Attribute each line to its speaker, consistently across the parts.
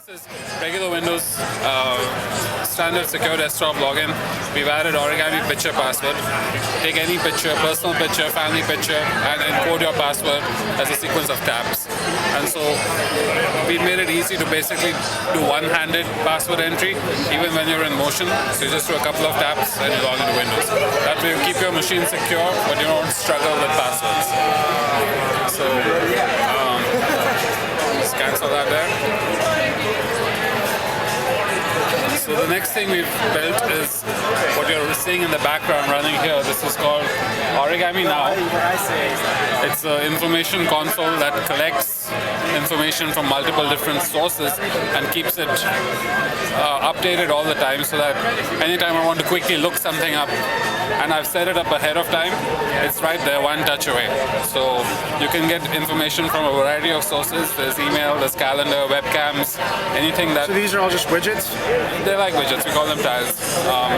Speaker 1: This is regular Windows standard secure desktop login. We've added Origami picture password. Take any picture, personal picture, family picture, and encode your password as a sequence of taps. And so we made it easy to basically do one-handed password entry, even when you're in motion. So you just do a couple of taps and you log into Windows. That way you keep your machine secure, but you don't struggle with passwords. So just cancel that there. So the next thing we've built is what you're seeing in the background running here. This is called Origami Now. It's an information console that collects information from multiple different sources and keeps it updated all the time, so that anytime I want to quickly look something up and I've set it up ahead of time, it's right there, one touch away. So you can get information from a variety of sources. There's email, there's calendar, webcams, anything that...
Speaker 2: So these are all just widgets?
Speaker 1: They're like widgets, we call them tiles.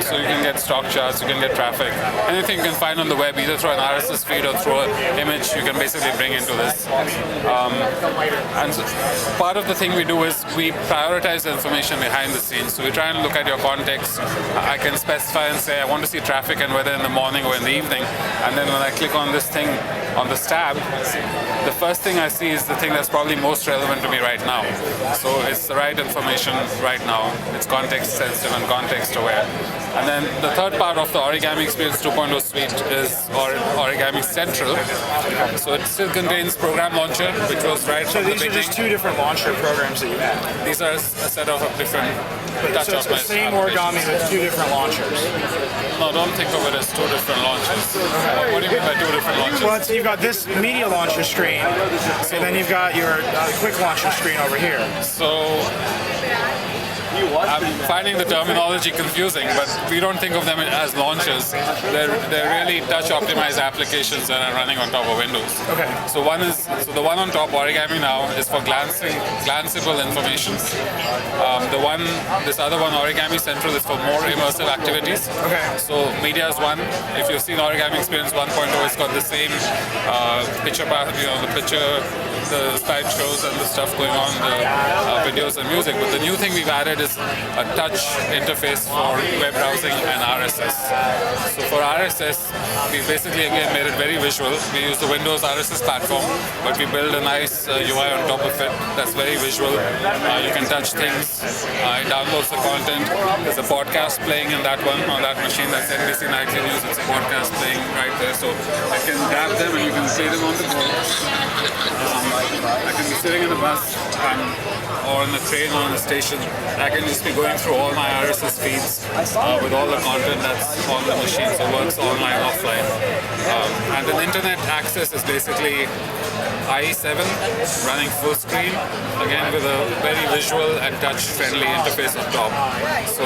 Speaker 1: So you can get stock charts, you can get traffic. Anything you can find on the web, either through an RSS feed or through an image, you can basically bring into this. And so part of the thing we do is we prioritize the information behind the scenes. So we try and look at your context. I can specify and say I want to see traffic and whether in the morning or in the evening. And then when I click on this thing, on this tab, the first thing I see is the thing that's probably most relevant to me right now. So it's the right information right now. It's context sensitive and context aware. And then the third part of the Origami Experience 2.0 suite is Origami Central. So it still contains Program Launcher, which was right from the beginning.
Speaker 2: So these are just two different launcher programs that you have?
Speaker 1: These are a set of different touch
Speaker 2: So it's the same Origami with two different launchers?
Speaker 1: No, don't think of it as two different launchers. What do you mean by two different launchers?
Speaker 2: Well, you've got this media launcher screen, and then you've got your quick launcher screen over here.
Speaker 1: So I'm finding the terminology confusing, but we don't think of them as launchers. They're really touch-optimized applications that are running on top of Windows.
Speaker 2: Okay.
Speaker 1: So the one on top, Origami Now, is for glanceable information. This other one, Origami Central, is for more immersive activities.
Speaker 2: Okay.
Speaker 1: So media is one. If you've seen Origami Experience 1.0, it's got the same picture, the picture, the slideshows and the stuff going on, the videos and music. But the new thing we've added is a touch interface for web browsing and RSS. So for RSS, we basically again made it very visual. We use the Windows RSS platform, but we build a nice UI on top of it that's very visual. You can touch things. It downloads the content. There's a podcast playing in that one, on that machine. That's NBC Nightly News. It's a podcast playing right there. So I can grab them and you can play them on the go. I can be sitting in a bus or on a train or on a station. I can just be going through all my RSS feeds with all the content that's on the machine, so it works online, offline. And the internet access is basically IE7 running full screen, again with a very visual and touch-friendly interface on top. So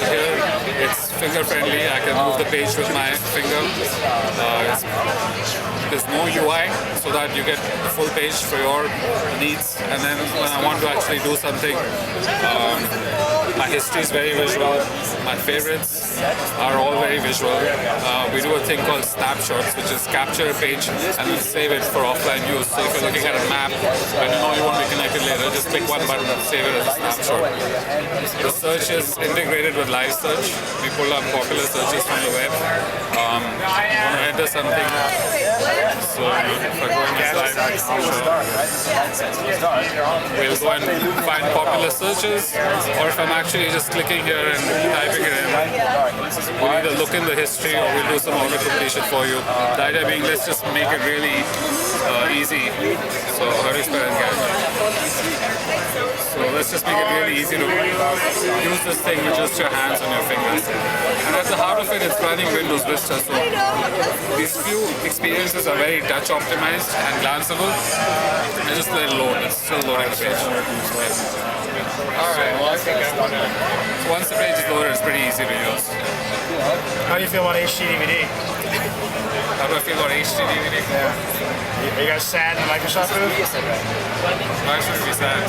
Speaker 1: here it's finger-friendly. I can move the page with my finger. There's no UI, so that you get the full page for your needs. And then when I want to actually do something, my history is very visual. My favorites are all very visual. We do a thing called snapshots, which is capture a page and then save it for offline use. So if you're looking at a map and you know you won't be connected later, just click one button and save it as a snapshot. The search is integrated with live search. We pull up popular searches from the web. Want to enter something. So if I go in this live, we'll go and find popular searches, or if I'm actually just clicking here and typing it in, we'll either look in the history or we'll do some auto completion for you. The idea being, let's just make it really easy. So how do you spell Engadget? So let's just make it really easy to use this thing with just your hands and your fingers. And at the heart of it, it's running Windows Vista. So these few experiences are very touch optimized and glanceable. And just let it load. It's still loading the page. Alright, well, so once the page is loaded, it's pretty easy to use.
Speaker 2: How do you feel about HD DVD?
Speaker 1: How do I feel about HD DVD?
Speaker 2: Yeah. Are you guys sad in the Microsoft booth?
Speaker 1: Why should we be sad?